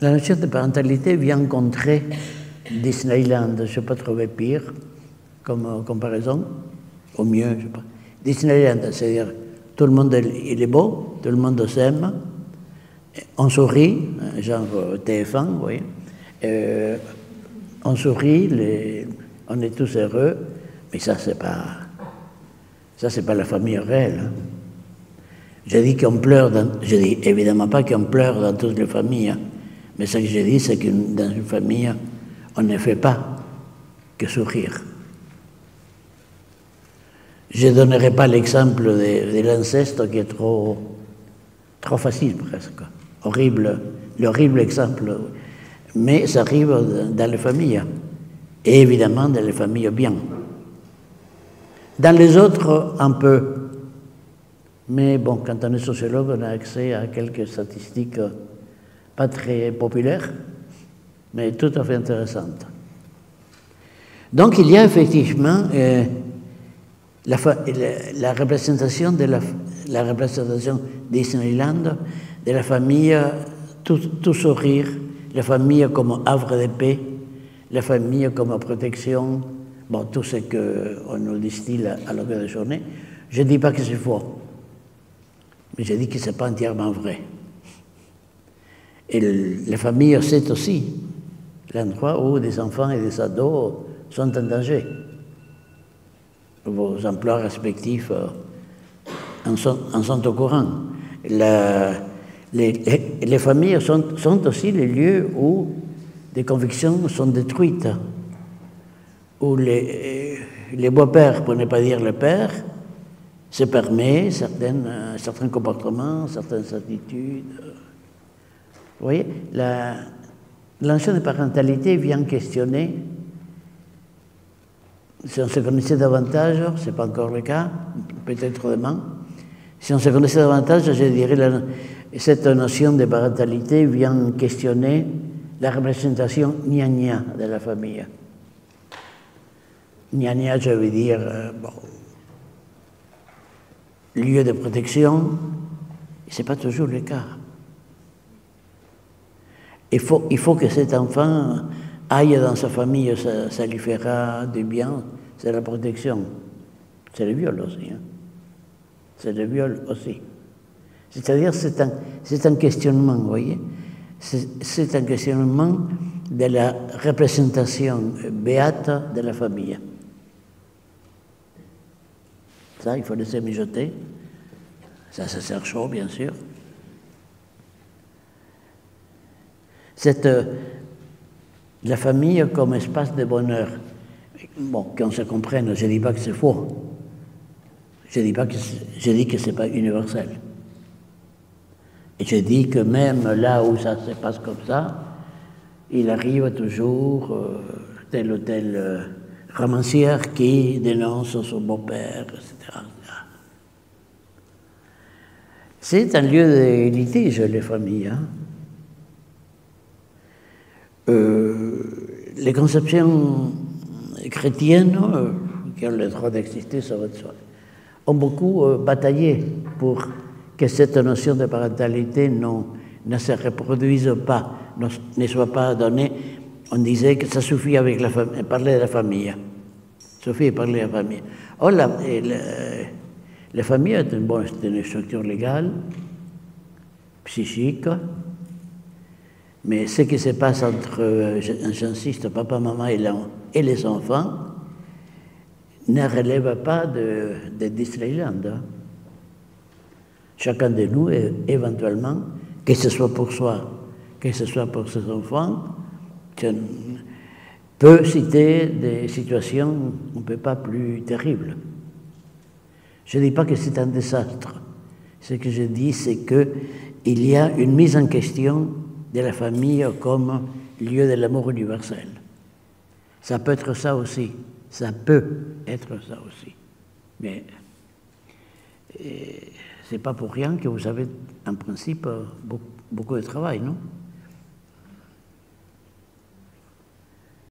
La notion de parentalité vient contrer Disneyland. Je n'ai pas trouvé pire comme comparaison, au mieux. Je sais pas. Disneyland, c'est-à-dire tout le monde il est beau, tout le monde s'aime, on sourit, genre TF1, vous voyez. On sourit, on est tous heureux, mais ça, c'est pas la famille réelle. Hein. Je dis qu'on pleure, je dis évidemment pas qu'on pleure dans toutes les familles, hein, mais ce que je dis, c'est que dans une famille, on ne fait pas que sourire. Je ne donnerai pas l'exemple de l'inceste qui est trop facile presque, horrible, l'horrible exemple, mais ça arrive dans les familles, et évidemment dans les familles bien. Dans les autres, un peu. Mais bon, quand on est sociologue, on a accès à quelques statistiques pas très populaires, mais tout à fait intéressantes. Donc il y a effectivement la représentation la représentation Disneyland de la famille tout sourire, la famille comme havre de paix, la famille comme protection, bon, tout ce qu'on nous distille à longueur de journée. Je ne dis pas que c'est faux, mais je dis que ce n'est pas entièrement vrai. Et la famille, c'est aussi l'endroit où des enfants et des ados sont en danger. Vos emplois respectifs en sont au courant. Les familles sont aussi les lieux où des convictions sont détruites, où les beaux-pères, pour ne pas dire le père, se permet certains comportements, certaines attitudes. Vous voyez, la notion de parentalité vient questionner. Si on se connaissait davantage, ce n'est pas encore le cas, peut-être demain. Si on se connaissait davantage, je dirais cette notion de parentalité vient questionner la représentation gna-gna de la famille. Gna-gna, je veux dire, lieu de protection, ce n'est pas toujours le cas. Il faut que cet enfant aille dans sa famille, ça lui fera du bien, c'est la protection. C'est le viol aussi. Hein. C'est le viol aussi. C'est-à-dire, c'est un questionnement, vous voyez. C'est un questionnement de la représentation béate de la famille. Ça, il faut laisser mijoter. Ça sert chaud, bien sûr. La famille comme espace de bonheur. Bon, qu'on se comprenne, je ne dis pas que c'est faux. Je dis que ce n'est pas universel. Et je dis que même là où ça se passe comme ça, il arrive toujours telle ou telle romancière qui dénonce son beau-père, etc. C'est un lieu de litige, les familles. Hein. Les conceptions chrétiennes, qui ont le droit d'exister, ça va de soi, ont beaucoup bataillé pour que cette notion de parentalité ne se reproduise pas, ne soit pas donnée. On disait que ça suffit avec parler de la famille. Ça suffit de parler de la famille. Or, la famille est une structure légale, psychique, mais ce qui se passe entre, j'insiste, papa, maman et les enfants ne relève pas de Disneyland. Hein. Chacun de nous, éventuellement, que ce soit pour soi, que ce soit pour ses enfants, peut citer des situations un peu pas plus terribles. Je ne dis pas que c'est un désastre. Ce que je dis, c'est qu'il y a une mise en question de la famille comme lieu de l'amour universel. Ça peut être ça aussi. Ça peut être ça aussi. Mais c'est pas pour rien que vous avez, en principe, beaucoup de travail, non ?